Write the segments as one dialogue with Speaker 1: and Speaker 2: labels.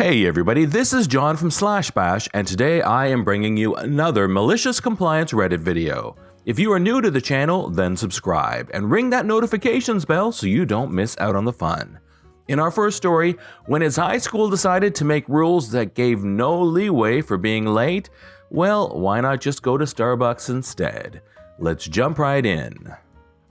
Speaker 1: Hey everybody, this is John from /bash, and today I am bringing you another malicious compliance Reddit video. If you are new to the channel, then subscribe and ring that notifications bell so you don't miss out on the fun. In our first story, when his high school decided to make rules that gave no leeway for being late, well, why not just go to Starbucks instead? Let's jump right in.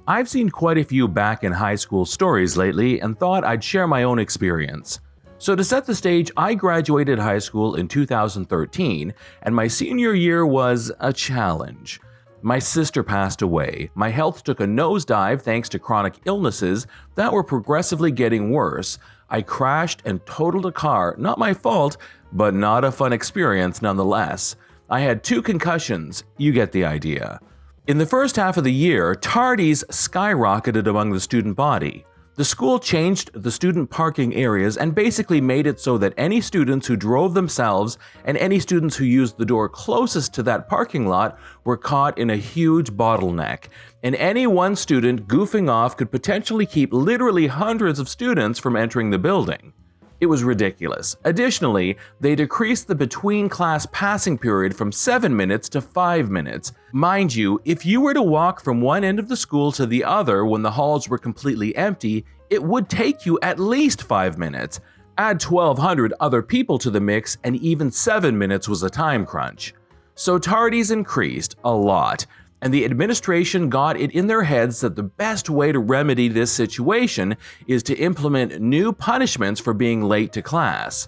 Speaker 1: I've seen quite a few back in high school stories lately and thought I'd share my own experience. So to set the stage, I graduated high school in 2013, and my senior year was a challenge. My sister passed away, my health took a nosedive thanks to chronic illnesses that were progressively getting worse. I crashed and totaled a car, not my fault, but not a fun experience nonetheless. I had 2 concussions, you get the idea. In the first half of the year, tardies skyrocketed among the student body. The school changed the student parking areas and basically made it so that any students who drove themselves and any students who used the door closest to that parking lot were caught in a huge bottleneck, and any one student goofing off could potentially keep literally hundreds of students from entering the building. It was ridiculous. Additionally, they decreased the between-class passing period from 7 minutes to 5 minutes. Mind you, if you were to walk from one end of the school to the other when the halls were completely empty, it would take you at least 5 minutes. Add 1,200 other people to the mix, and even 7 minutes was a time crunch. So tardies increased a lot, and the administration got it in their heads that the best way to remedy this situation is to implement new punishments for being late to class.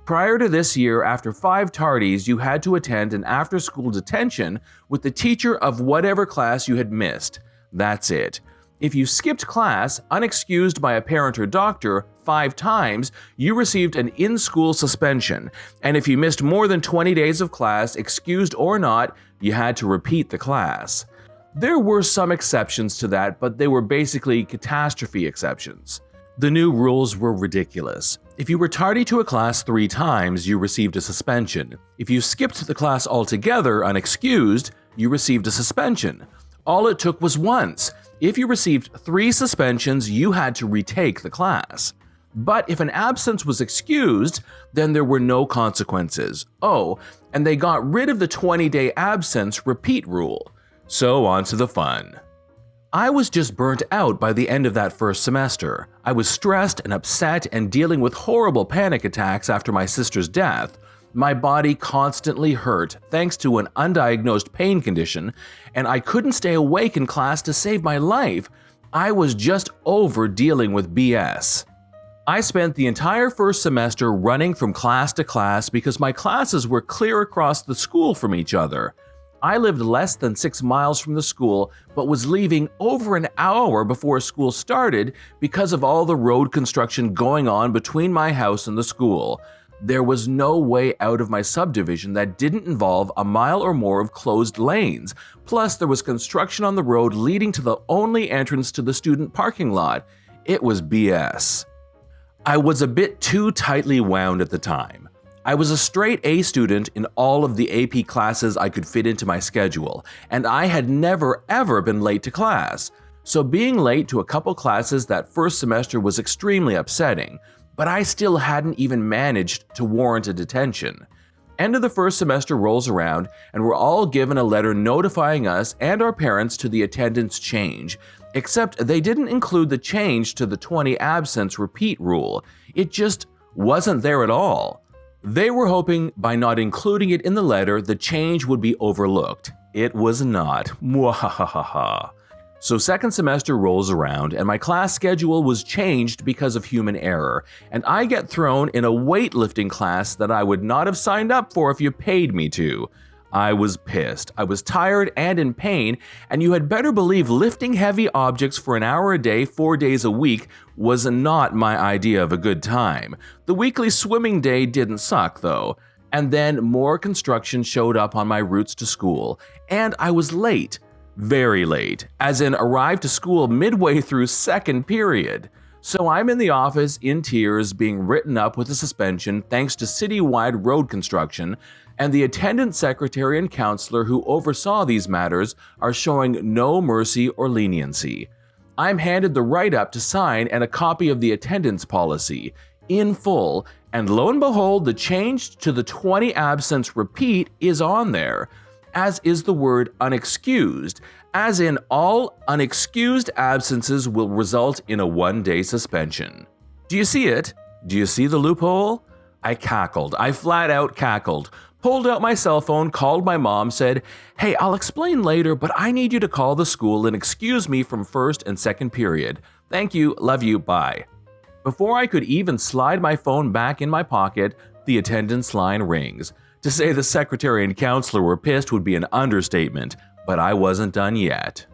Speaker 1: Prior to this year, after 5 tardies, you had to attend an after-school detention with the teacher of whatever class you had missed. That's it. If you skipped class, unexcused by a parent or doctor, 5 times, you received an in-school suspension, and if you missed more than 20 days of class, excused or not, you had to repeat the class. There were some exceptions to that, but they were basically catastrophe exceptions. The new rules were ridiculous. If you were tardy to a class 3 times, you received a suspension. If you skipped the class altogether unexcused, you received a suspension. All it took was once. If you received 3 suspensions, you had to retake the class. But if an absence was excused, then there were no consequences. Oh, and they got rid of the 20-day absence repeat rule. So on to the fun. I was just burnt out by the end of that first semester. I was stressed and upset and dealing with horrible panic attacks after my sister's death. My body constantly hurt thanks to an undiagnosed pain condition, and I couldn't stay awake in class to save my life. I was just over dealing with BS. I spent the entire first semester running from class to class because my classes were clear across the school from each other. I lived less than 6 miles from the school, but was leaving over an hour before school started because of all the road construction going on between my house and the school. There was no way out of my subdivision that didn't involve a mile or more of closed lanes. Plus, there was construction on the road leading to the only entrance to the student parking lot. It was BS. I was a bit too tightly wound at the time. I was a straight A student in all of the AP classes I could fit into my schedule, and I had never ever been late to class. So being late to a couple classes that first semester was extremely upsetting. But I still hadn't even managed to warrant a detention. End of the first semester rolls around, and we're all given a letter notifying us and our parents to the attendance change, except they didn't include the change to the 20 absence repeat rule. It just wasn't there at all. They were hoping by not including it in the letter, the change would be overlooked. It was not. Mwahahaha. So second semester rolls around and my class schedule was changed because of human error, and I get thrown in a weightlifting class that I would not have signed up for if you paid me to. I was pissed. I was tired and in pain, and you had better believe lifting heavy objects for an hour a day, 4 days a week was not my idea of a good time. The weekly swimming day didn't suck though. And then more construction showed up on my routes to school, and I was late. Very late, as in arrived to school midway through second period. So I'm in the office in tears being written up with a suspension thanks to citywide road construction, and the attendance secretary and counselor who oversaw these matters are showing no mercy or leniency. I'm handed the write-up to sign and a copy of the attendance policy. in full, And lo and behold, the change to the 20 absence repeat is on there, as is the word unexcused, as in all unexcused absences will result in a 1-day suspension. Do you see it? Do you see the loophole? I cackled. I flat out cackled. Pulled out my cell phone, called my mom, said, "Hey, I'll explain later, but I need you to call the school and excuse me from first and second period. Thank you, love you, bye." Before I could even slide my phone back in my pocket, the attendance line rings. To say the secretary and counselor were pissed would be an understatement, but I wasn't done yet.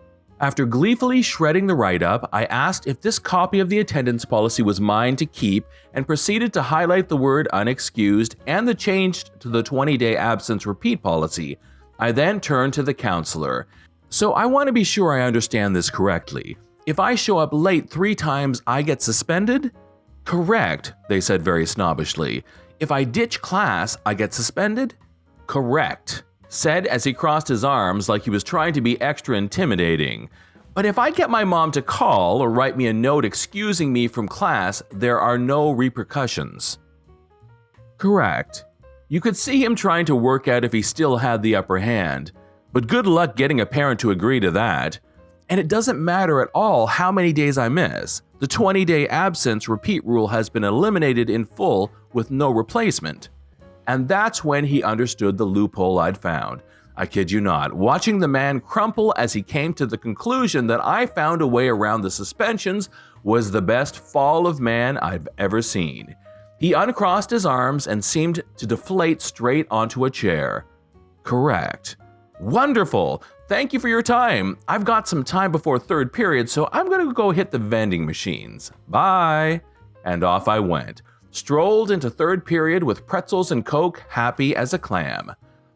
Speaker 1: After gleefully shredding the write-up, I asked if this copy of the attendance policy was mine to keep and proceeded to highlight the word unexcused and the change to the 20-day absence repeat policy. I then turned to the counselor. "So I want to be sure I understand this correctly. If I show up late 3 times, I get suspended?" "Correct," they said very snobbishly. "If I ditch class, I get suspended?" "Correct," said as he crossed his arms like he was trying to be extra intimidating. "But if I get my mom to call or write me a note excusing me from class, there are no repercussions." "Correct." You could see him trying to work out if he still had the upper hand, but good luck getting a parent to agree to that. And it doesn't matter at all how many days I miss. The 20-day absence repeat rule has been eliminated in full with no replacement. And that's when he understood the loophole I'd found. I kid you not, watching the man crumple as he came to the conclusion that I found a way around the suspensions was the best fall of man I've ever seen. He uncrossed his arms and seemed to deflate straight onto a chair. "Correct." "Wonderful! Thank you for your time. I've got some time before third period, so I'm going to go hit the vending machines. Bye." And off I went. Strolled into third period with pretzels and Coke, happy as a clam.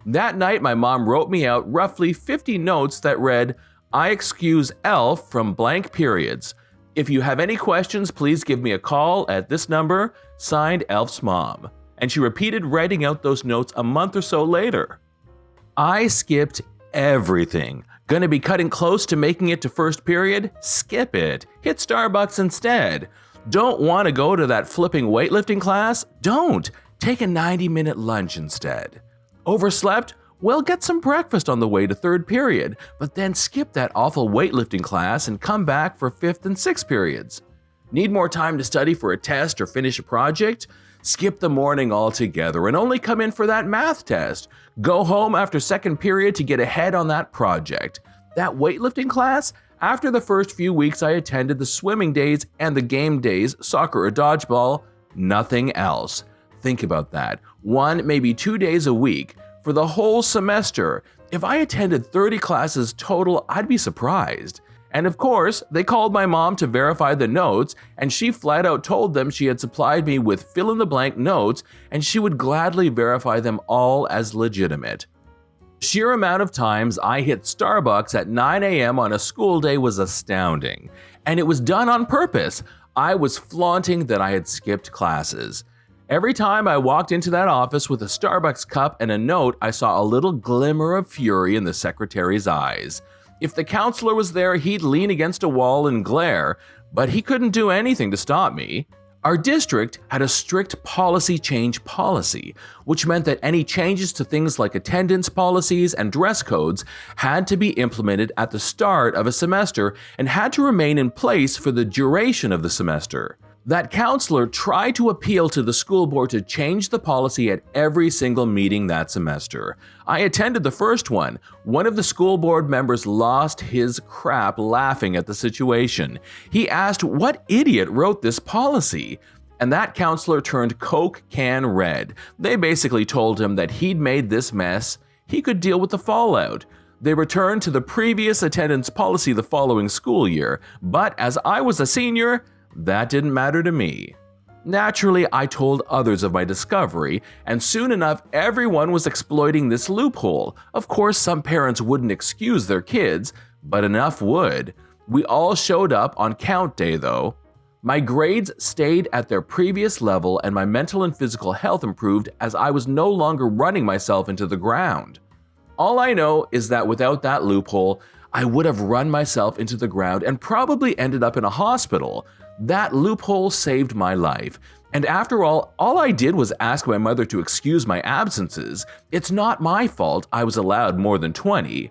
Speaker 1: That night, my mom wrote me out roughly 50 notes that read, "I excuse Elf from blank periods. If you have any questions, please give me a call at this number. Signed, Elf's mom." And she repeated writing out those notes a month or so later. I skipped everything. Gonna be cutting close to making it to first period? Skip it. Hit Starbucks instead. Don't want to go to that flipping weightlifting class? Don't. Take a 90-minute lunch instead. Overslept? Well, get some breakfast on the way to third period, but then skip that awful weightlifting class and come back for fifth and sixth periods. Need more time to study for a test or finish a project? Skip the morning altogether and only come in for that math test. Go home after second period to get ahead on that project. That weightlifting class? After the first few weeks I attended the swimming days and the game days, soccer or dodgeball, nothing else. Think about that. 1, maybe 2 days a week for the whole semester. If I attended 30 classes total, I'd be surprised. And of course, they called my mom to verify the notes, and she flat out told them she had supplied me with fill-in-the-blank notes, and she would gladly verify them all as legitimate. Sheer amount of times I hit Starbucks at 9 a.m. on a school day was astounding, and it was done on purpose. I was flaunting that I had skipped classes. Every time I walked into that office with a Starbucks cup and a note, I saw a little glimmer of fury in the secretary's eyes. If the counselor was there, he'd lean against a wall and glare, but he couldn't do anything to stop me. Our district had a strict policy change policy, which meant that any changes to things like attendance policies and dress codes had to be implemented at the start of a semester and had to remain in place for the duration of the semester. That counselor tried to appeal to the school board to change the policy at every single meeting that semester. I attended the first one. One of the school board members lost his crap laughing at the situation. He asked what idiot wrote this policy, and that counselor turned Coke can red. They basically told him that he'd made this mess. He could deal with the fallout. They returned to the previous attendance policy the following school year, but as I was a senior, that didn't matter to me. Naturally, I told others of my discovery, and soon enough everyone was exploiting this loophole. Of course, some parents wouldn't excuse their kids, but enough would. We all showed up on count day though. My grades stayed at their previous level and my mental and physical health improved as I was no longer running myself into the ground. All I know is that without that loophole, I would have run myself into the ground and probably ended up in a hospital. That loophole saved my life. And after all I did was ask my mother to excuse my absences. It's not my fault I was allowed more than 20.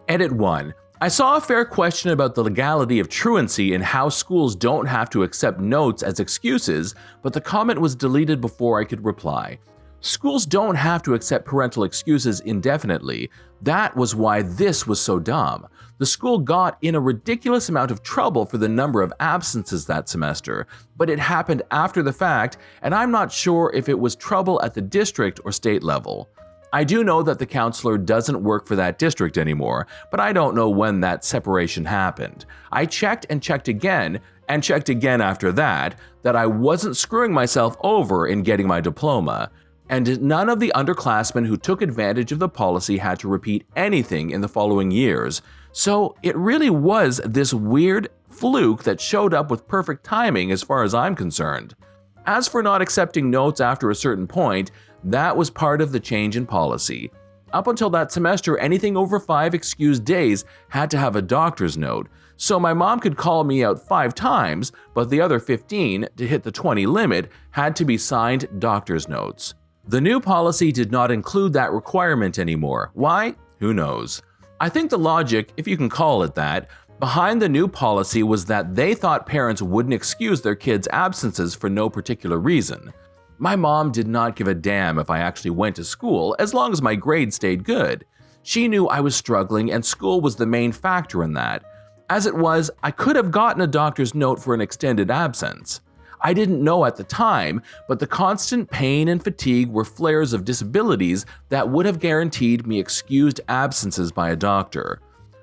Speaker 1: Edit 1. I saw a fair question about the legality of truancy and how schools don't have to accept notes as excuses, but the comment was deleted before I could reply. Schools don't have to accept parental excuses indefinitely. That was why this was so dumb. The school got in a ridiculous amount of trouble for the number of absences that semester, but it happened after the fact, and I'm not sure if it was trouble at the district or state level. I do know that the counselor doesn't work for that district anymore, but I don't know when that separation happened. I checked and checked again, and checked again after that I wasn't screwing myself over in getting my diploma. And none of the underclassmen who took advantage of the policy had to repeat anything in the following years. So it really was this weird fluke that showed up with perfect timing as far as I'm concerned. As for not accepting notes after a certain point, that was part of the change in policy. Up until that semester, anything over 5 excused days had to have a doctor's note. So my mom could call me out 5 times, but the other 15, to hit the 20 limit, had to be signed doctor's notes. The new policy did not include that requirement anymore. Why? Who knows? I think the logic, if you can call it that, behind the new policy was that they thought parents wouldn't excuse their kids' absences for no particular reason. My mom did not give a damn if I actually went to school as long as my grades stayed good. She knew I was struggling and school was the main factor in that. As it was, I could have gotten a doctor's note for an extended absence. I didn't know at the time, but the constant pain and fatigue were flares of disabilities that would have guaranteed me excused absences by a doctor.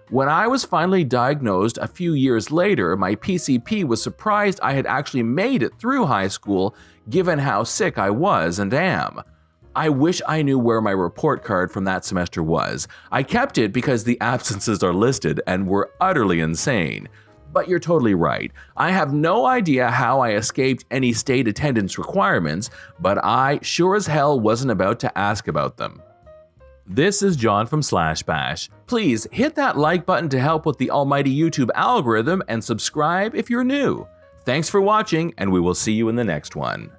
Speaker 1: When I was finally diagnosed a few years later, my PCP was surprised I had actually made it through high school given how sick I was and am. I wish I knew where my report card from that semester was. I kept it because the absences are listed and were utterly insane. But you're totally right. I have no idea how I escaped any state attendance requirements, but I sure as hell wasn't about to ask about them. This is John from /bash. Please hit that like button to help with the almighty YouTube algorithm and subscribe if you're new. Thanks for watching, and we will see you in the next one.